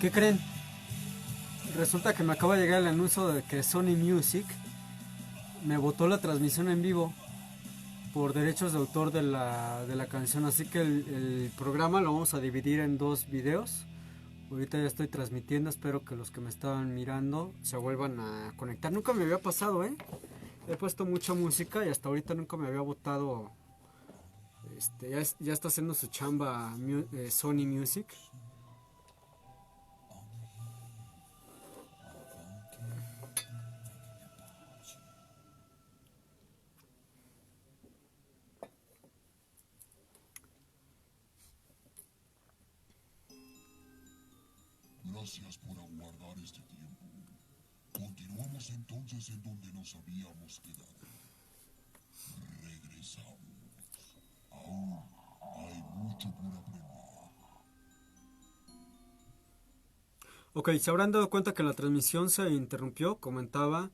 ¿Qué creen? Resulta que me acaba de llegar el anuncio de que Sony Music me botó la transmisión en vivo por derechos de autor de la canción. Así que el programa lo vamos a dividir en dos videos. Ahorita ya estoy transmitiendo, espero que los que me estaban mirando se vuelvan a conectar. Nunca me había pasado, ¿eh? He puesto mucha música y hasta ahorita nunca me había botado. Ya está haciendo su chamba Sony Music. Gracias por aguardar este tiempo. Continuamos entonces en donde nos habíamos quedado. Regresamos. Aún hay mucho por aprender. Ok, se habrán dado cuenta que la transmisión se interrumpió. Comentaba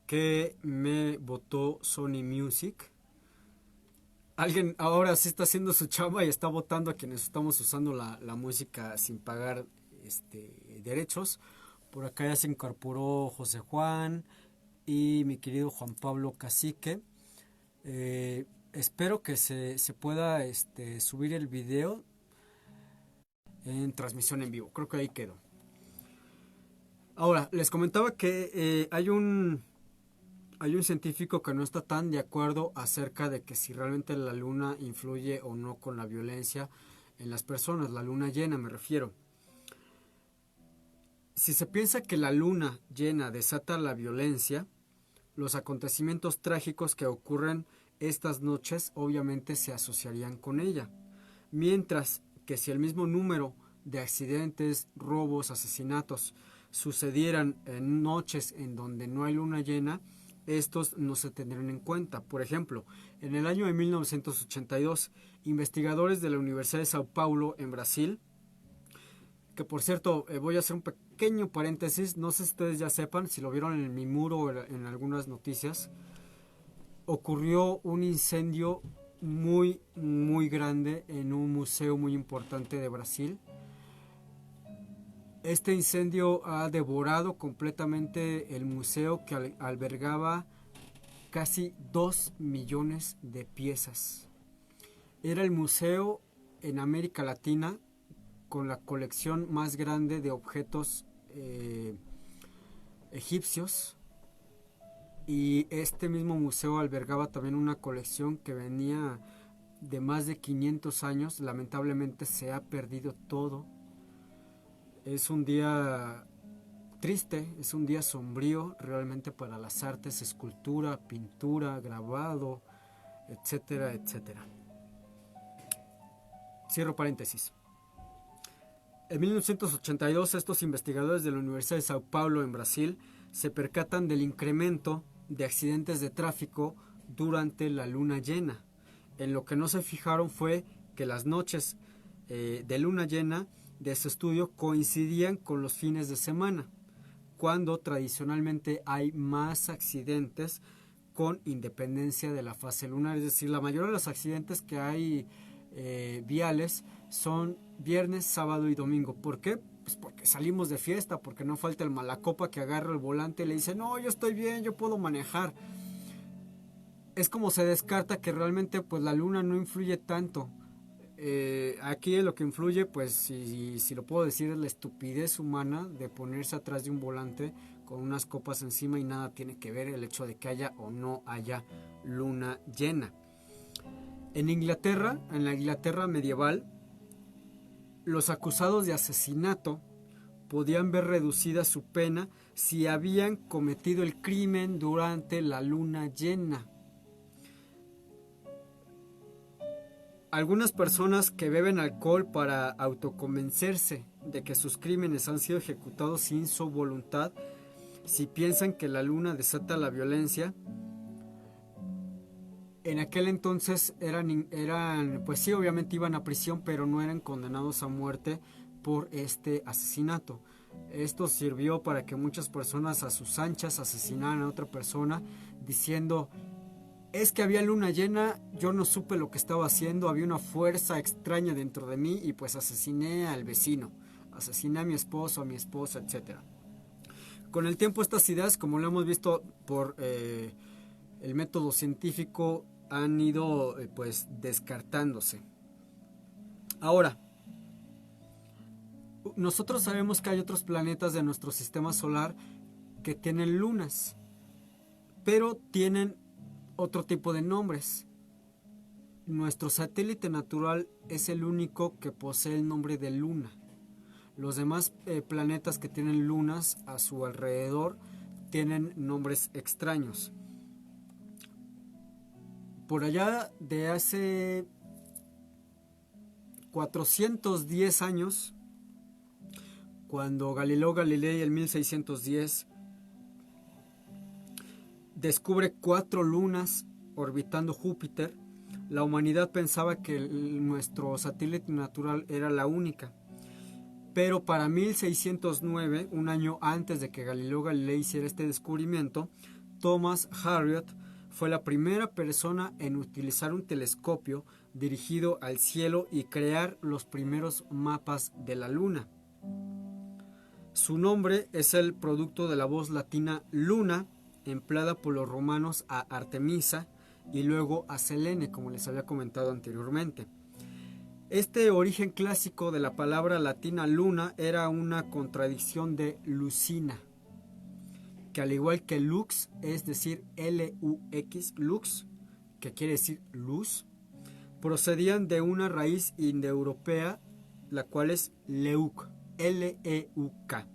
que me votó Sony Music. Alguien ahora sí está haciendo su chamba y está votando a quienes estamos usando la música sin pagar derechos. Por acá ya se incorporó José Juan y mi querido Juan Pablo Cacique. Espero que se pueda subir el video en transmisión en vivo. Creo que ahí quedó. Ahora, les comentaba que hay un científico que no está tan de acuerdo acerca de que si realmente la luna influye o no con la violencia en las personas. La luna llena me refiero. Si se piensa que la luna llena desata la violencia, los acontecimientos trágicos que ocurren estas noches obviamente se asociarían con ella. Mientras que si el mismo número de accidentes, robos, asesinatos sucedieran en noches en donde no hay luna llena, estos no se tendrán en cuenta. Por ejemplo, en el año de 1982, investigadores de la Universidad de Sao Paulo en Brasil, que por cierto, voy a hacer un pequeño paréntesis, no sé si ustedes ya sepan, si lo vieron en mi muro o en algunas noticias, ocurrió un incendio muy, muy grande en un museo muy importante de Brasil. Este incendio ha devorado completamente el museo que albergaba casi 2 millones de piezas. Era el museo en América Latina con la colección más grande de objetos egipcios, y este mismo museo albergaba también una colección que venía de más de 500 años. Lamentablemente se ha perdido todo. Es un día triste, es un día sombrío realmente para las artes, escultura, pintura, grabado, etcétera, etcétera. Cierro paréntesis. En 1982, estos investigadores de la Universidad de Sao Paulo en Brasil se percatan del incremento de accidentes de tráfico durante la luna llena. En lo que no se fijaron fue que las noches de luna llena de este estudio coincidían con los fines de semana, cuando tradicionalmente hay más accidentes con independencia de la fase lunar. Es decir, la mayoría de los accidentes que hay viales son viernes, sábado y domingo. ¿Por qué? Pues porque salimos de fiesta, porque no falta el malacopa que agarra el volante y le dice, no, yo estoy bien, yo puedo manejar. Es como se descarta que realmente pues la luna no influye tanto. Aquí lo que influye, pues si lo puedo decir, es la estupidez humana de ponerse atrás de un volante con unas copas encima, y nada tiene que ver el hecho de que haya o no haya luna llena. En Inglaterra, en la Inglaterra medieval, los acusados de asesinato podían ver reducida su pena si habían cometido el crimen durante la luna llena. Algunas personas que beben alcohol para autoconvencerse de que sus crímenes han sido ejecutados sin su voluntad, si piensan que la luna desata la violencia, en aquel entonces eran, pues sí, obviamente iban a prisión, pero no eran condenados a muerte por este asesinato. Esto sirvió para que muchas personas a sus anchas asesinaran a otra persona diciendo, es que había luna llena, yo no supe lo que estaba haciendo, había una fuerza extraña dentro de mí y pues asesiné al vecino. asesiné a mi esposo, a mi esposa, etc. Con el tiempo estas ideas, como lo hemos visto por el método científico, han ido pues descartándose. Ahora, nosotros sabemos que hay otros planetas de nuestro sistema solar que tienen lunas, pero tienen otro tipo de nombres. Nuestro satélite natural es el único que posee el nombre de luna. Los demás planetas que tienen lunas a su alrededor tienen nombres extraños. Por allá de hace 410 años, cuando Galileo Galilei en 1610 descubre 4 lunas orbitando Júpiter, la humanidad pensaba que nuestro satélite natural era la única. Pero para 1609, un año antes de que Galileo Galilei hiciera este descubrimiento, Thomas Harriot fue la primera persona en utilizar un telescopio dirigido al cielo y crear los primeros mapas de la luna. Su nombre es el producto de la voz latina luna, empleada por los romanos a Artemisa y luego a Selene, como les había comentado anteriormente. Este origen clásico de la palabra latina luna era una contradicción de lucina, que al igual que lux, es decir, L-U-X, lux, que quiere decir luz, procedían de una raíz indoeuropea, la cual es leuk, L-E-U-K.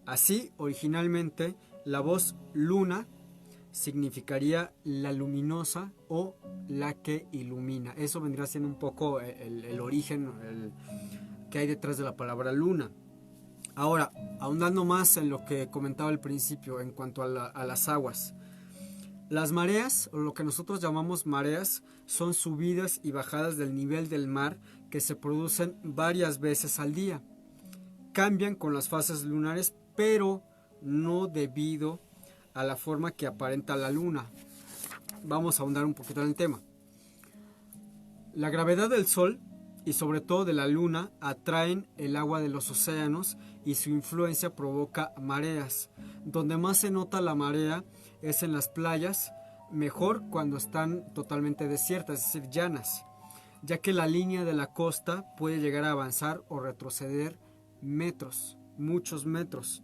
Así, originalmente, la voz luna significaría la luminosa o la que ilumina. Eso vendría siendo un poco el origen que hay detrás de la palabra luna. Ahora, ahondando más en lo que comentaba al principio en cuanto a las aguas. Las mareas, o lo que nosotros llamamos mareas, son subidas y bajadas del nivel del mar que se producen varias veces al día. Cambian con las fases lunares, pero no debido a la forma que aparenta la luna. Vamos a ahondar un poquito en el tema. La gravedad del Sol y sobre todo de la luna atraen el agua de los océanos y su influencia provoca mareas. Donde más se nota la marea es en las playas, mejor cuando están totalmente desiertas, es decir, llanas, ya que la línea de la costa puede llegar a avanzar o retroceder metros, muchos metros.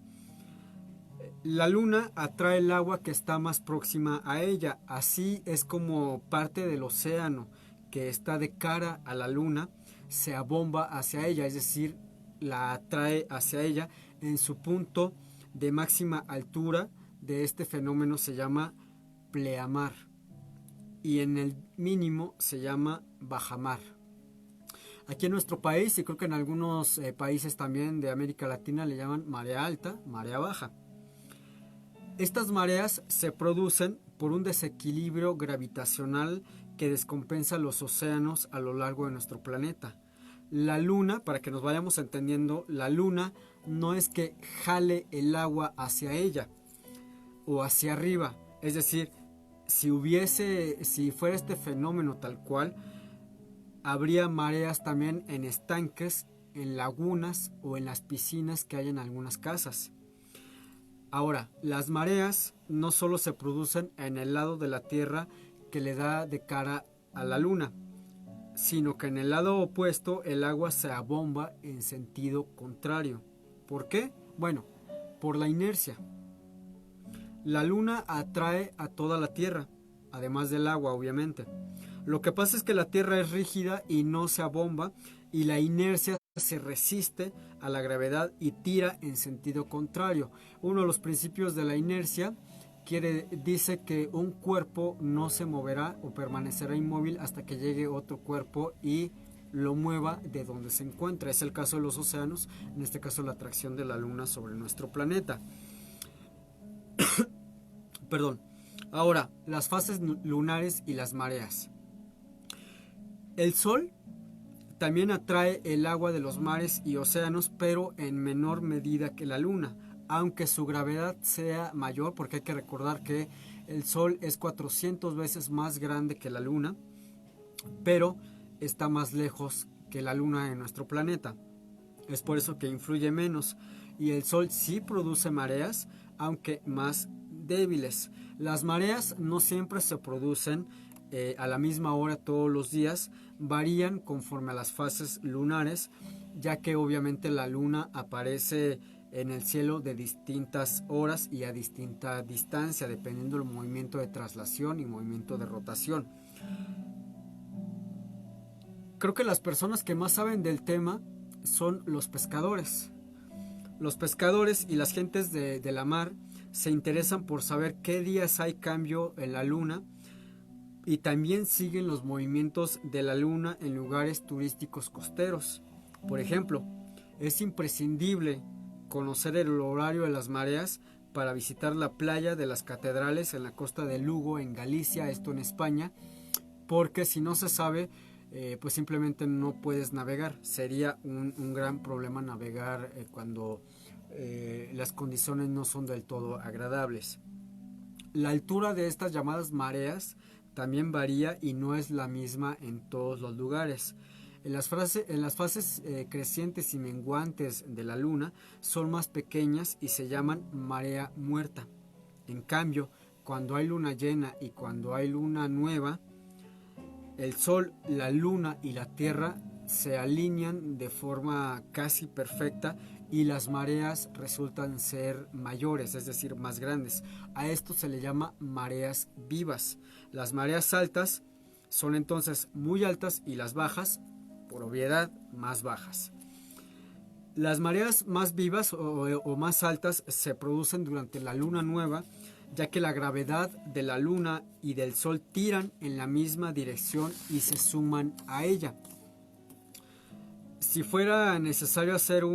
La luna atrae el agua que está más próxima a ella, así es como parte del océano que está de cara a la luna se abomba hacia ella, es decir, la atrae hacia ella en su punto de máxima altura. De este fenómeno se llama pleamar y en el mínimo se llama bajamar. Aquí en nuestro país y creo que en algunos países también de América Latina le llaman marea alta, marea baja. Estas mareas se producen por un desequilibrio gravitacional que descompensa los océanos a lo largo de nuestro planeta. La luna, para que nos vayamos entendiendo, la luna no es que jale el agua hacia ella o hacia arriba. Es decir, si fuera este fenómeno tal cual, habría mareas también en estanques, en lagunas o en las piscinas que hay en algunas casas. Ahora, las mareas no solo se producen en el lado de la Tierra que le da de cara a la Luna, sino que en el lado opuesto el agua se abomba en sentido contrario. ¿Por qué? Bueno, por la inercia. La Luna atrae a toda la Tierra, además del agua, obviamente. Lo que pasa es que la Tierra es rígida y no se abomba, y la inercia se resiste a la gravedad y tira en sentido contrario. Uno de los principios de la inercia dice que un cuerpo no se moverá o permanecerá inmóvil hasta que llegue otro cuerpo y lo mueva de donde se encuentra. Es el caso de los océanos, en este caso la atracción de la Luna sobre nuestro planeta. Perdón. Ahora, las fases lunares y las mareas. El Sol también atrae el agua de los mares y océanos, pero en menor medida que la Luna, aunque su gravedad sea mayor, porque hay que recordar que el Sol es 400 veces más grande que la Luna, pero está más lejos que la Luna en nuestro planeta. Es por eso que influye menos. Y el Sol sí produce mareas, aunque más débiles. Las mareas no siempre se producen a la misma hora todos los días, varían conforme a las fases lunares, ya que obviamente la luna aparece en el cielo de distintas horas y a distinta distancia, dependiendo del movimiento de traslación y movimiento de rotación. Creo que las personas que más saben del tema son los pescadores. Los pescadores y las gentes de la mar se interesan por saber qué días hay cambio en la luna y también siguen los movimientos de la luna en lugares turísticos costeros. Por ejemplo, es imprescindible conocer el horario de las mareas para visitar la playa de las Catedrales en la costa de Lugo, en Galicia, esto en España, porque si no se sabe, pues simplemente no puedes navegar. Sería un gran problema navegar cuando las condiciones no son del todo agradables. La altura de estas llamadas mareas también varía y no es la misma en todos los lugares. En las fases crecientes y menguantes de la luna son más pequeñas y se llaman marea muerta. En cambio, cuando hay luna llena y cuando hay luna nueva, el Sol, la Luna y la Tierra se alinean de forma casi perfecta y las mareas resultan ser mayores, es decir, más grandes. A esto se le llama mareas vivas. Las mareas altas son entonces muy altas y las bajas, por obviedad, más bajas. Las mareas más vivas o más altas se producen durante la luna nueva, ya que la gravedad de la luna y del sol tiran en la misma dirección y se suman a ella. Si fuera necesario hacer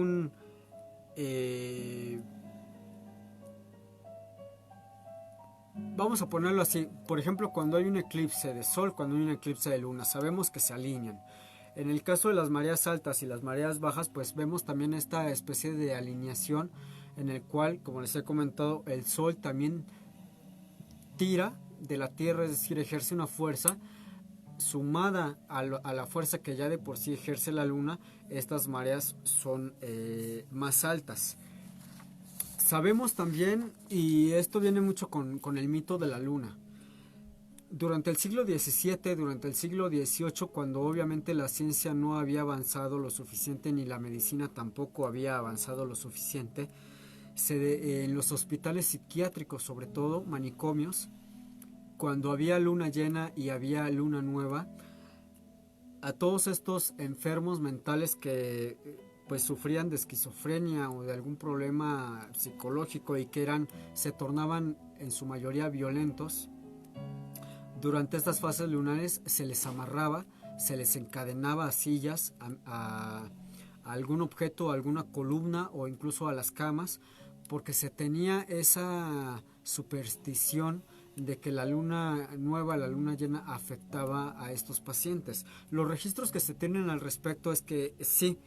vamos a ponerlo así, por ejemplo, cuando hay un eclipse de sol, cuando hay un eclipse de luna, sabemos que se alinean. En el caso de las mareas altas y las mareas bajas, pues vemos también esta especie de alineación en el cual, como les he comentado, el sol también tira de la Tierra, es decir, ejerce una fuerza sumada a la fuerza que ya de por sí ejerce la Luna. Estas mareas son más altas. Sabemos también, y esto viene mucho con el mito de la Luna, durante el siglo XVII, durante el siglo XVIII, cuando obviamente la ciencia no había avanzado lo suficiente ni la medicina tampoco había avanzado lo suficiente, en los hospitales psiquiátricos, sobre todo manicomios, cuando había luna llena y había luna nueva, a todos estos enfermos mentales que pues sufrían de esquizofrenia o de algún problema psicológico y que se tornaban en su mayoría violentos, durante estas fases lunares se les amarraba, se les encadenaba a sillas, a algún objeto, a alguna columna o incluso a las camas, porque se tenía esa superstición de que la luna nueva, la luna llena, afectaba a estos pacientes. Los registros que se tienen al respecto es que sí,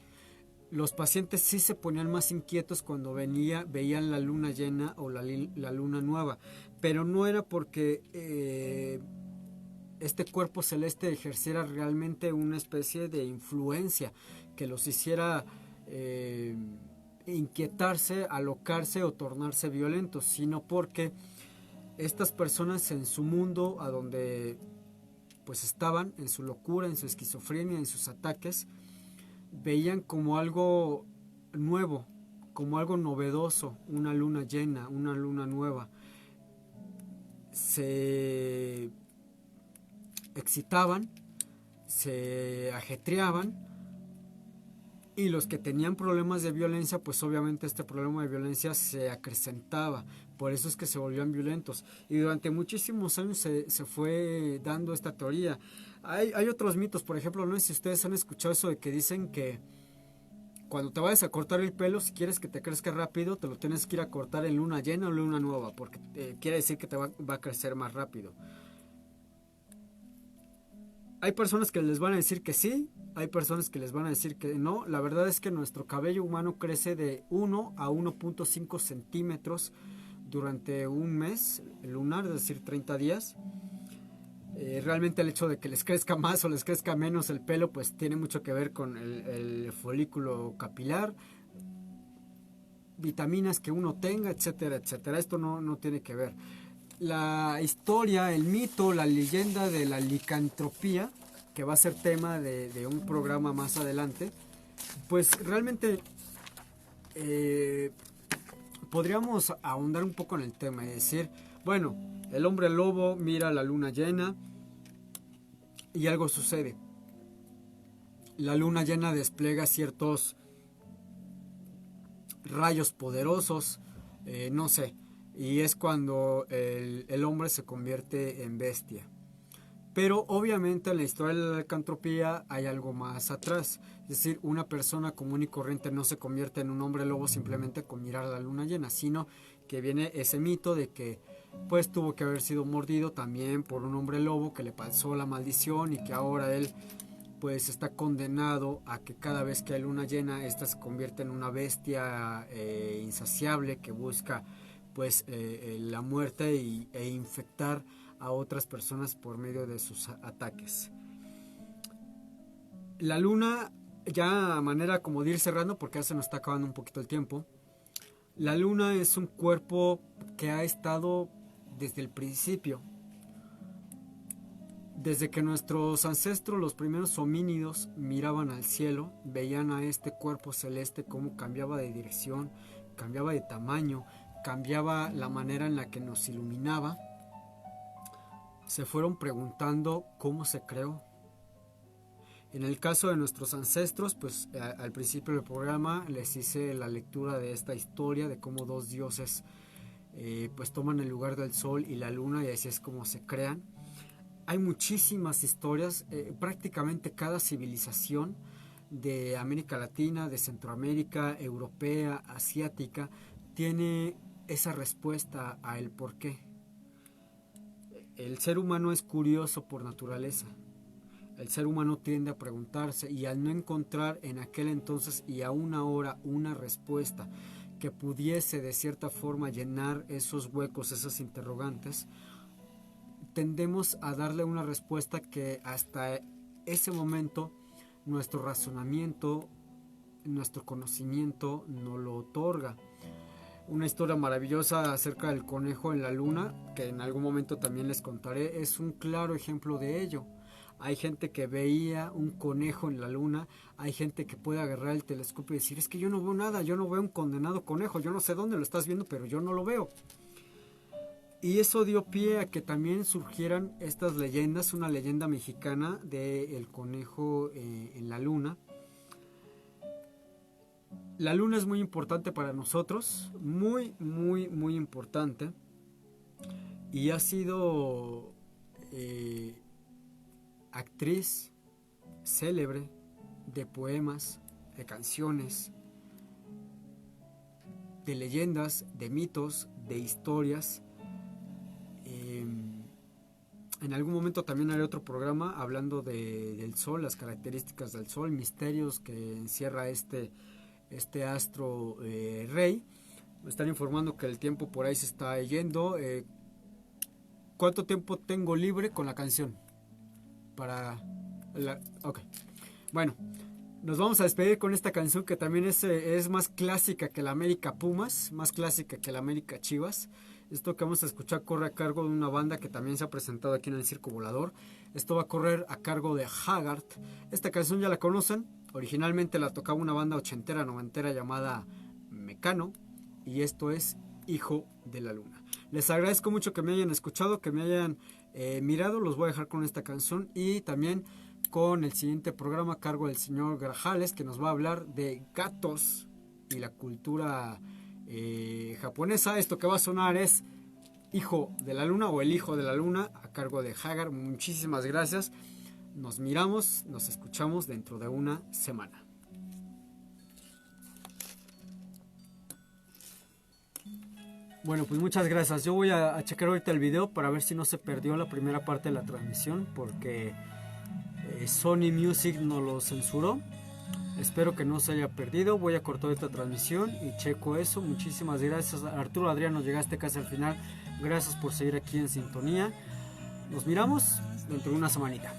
los pacientes sí se ponían más inquietos cuando veían la luna llena o la luna nueva, pero no era porque este cuerpo celeste ejerciera realmente una especie de influencia que los hiciera inquietarse, alocarse o tornarse violentos, sino porque estas personas en su mundo, a donde pues estaban, en su locura, en su esquizofrenia, en sus ataques, veían como algo nuevo, como algo novedoso, una luna llena, una luna nueva. Se excitaban, se ajetreaban, y los que tenían problemas de violencia, pues obviamente este problema de violencia se acrecentaba, por eso es que se volvían violentos, y durante muchísimos años se fue dando esta teoría. Hay otros mitos, por ejemplo, no sé si ustedes han escuchado eso de que dicen que cuando te vayas a cortar el pelo, si quieres que te crezca rápido, te lo tienes que ir a cortar en luna llena o luna nueva, porque quiere decir que te va a crecer más rápido. Hay personas que les van a decir que sí, hay personas que les van a decir que no. La verdad es que nuestro cabello humano crece de 1 a 1.5 centímetros durante un mes lunar, es decir, 30 días. Realmente el hecho de que les crezca más o les crezca menos el pelo pues tiene mucho que ver con el folículo capilar, vitaminas que uno tenga, etcétera, etcétera. Esto no tiene que ver. La historia, el mito, la leyenda de la licantropía, que va a ser tema de un programa más adelante, pues realmente podríamos ahondar un poco en el tema y decir, bueno, el hombre lobo mira la luna llena y algo sucede. La luna llena despliega ciertos rayos poderosos, no sé, y es cuando el hombre se convierte en bestia. Pero obviamente en la historia de la licantropía hay algo más atrás, es decir, una persona común y corriente no se convierte en un hombre lobo simplemente con mirar la luna llena, sino que viene ese mito de que pues tuvo que haber sido mordido también por un hombre lobo que le pasó la maldición y que ahora él pues está condenado a que cada vez que hay luna llena esta se convierte en una bestia insaciable que busca pues la muerte e infectar a otras personas por medio de sus ataques. La luna, ya a manera como de ir cerrando porque ya se nos está acabando un poquito el tiempo, la luna es un cuerpo que ha estado desde el principio. Desde que nuestros ancestros, los primeros homínidos, miraban al cielo, veían a este cuerpo celeste cómo cambiaba de dirección, cambiaba de tamaño, cambiaba la manera en la que nos iluminaba, se fueron preguntando cómo se creó. En el caso de nuestros ancestros, pues al principio del programa les hice la lectura de esta historia de cómo dos dioses pues toman el lugar del sol y la luna y así es como se crean. Hay muchísimas historias, prácticamente cada civilización de América Latina, de Centroamérica, europea, asiática, tiene esa respuesta a el por qué. El ser humano es curioso por naturaleza. El ser humano tiende a preguntarse y al no encontrar en aquel entonces y aún ahora una respuesta que pudiese de cierta forma llenar esos huecos, esas interrogantes, tendemos a darle una respuesta que hasta ese momento nuestro razonamiento, nuestro conocimiento no lo otorga. Una historia maravillosa acerca del conejo en la luna, que en algún momento también les contaré, es un claro ejemplo de ello. Hay gente que veía un conejo en la luna, hay gente que puede agarrar el telescopio y decir, es que yo no veo nada, yo no veo un condenado conejo, yo no sé dónde lo estás viendo, pero yo no lo veo. Y eso dio pie a que también surgieran estas leyendas, una leyenda mexicana del conejo en la luna. La luna es muy importante para nosotros, muy, muy, muy importante. Y ha sido actriz célebre de poemas, de canciones, de leyendas, de mitos, de historias. En algún momento también haré otro programa hablando del sol, las características del sol, misterios que encierra este astro rey. Me están informando que el tiempo por ahí se está yendo. ¿Cuánto tiempo tengo libre con la canción? Ok. Bueno, nos vamos a despedir con esta canción que también es más clásica que la América Pumas, más clásica que la América Chivas. Esto que vamos a escuchar corre a cargo de una banda que también se ha presentado aquí en el Circo Volador. Esto va a correr a cargo de Haggard. Esta canción ya la conocen. Originalmente la tocaba una banda ochentera, noventera llamada Mecano. Y esto es Hijo de la Luna. Les agradezco mucho que me hayan escuchado, que me hayan mirado. Los voy a dejar con esta canción y también con el siguiente programa a cargo del señor Grajales, que nos va a hablar de gatos y la cultura japonesa. Esto que va a sonar es Hijo de la Luna o El Hijo de la Luna a cargo de Haggard. Muchísimas gracias. Nos miramos, nos escuchamos dentro de una semana. Bueno, pues muchas gracias. Yo voy a checar ahorita el video para ver si no se perdió la primera parte de la transmisión, porque Sony Music nos lo censuró. Espero que no se haya perdido. Voy a cortar esta transmisión y checo eso. Muchísimas gracias, Arturo Adriano, llegaste casi al final. Gracias por seguir aquí en sintonía. Nos miramos dentro de una semanita.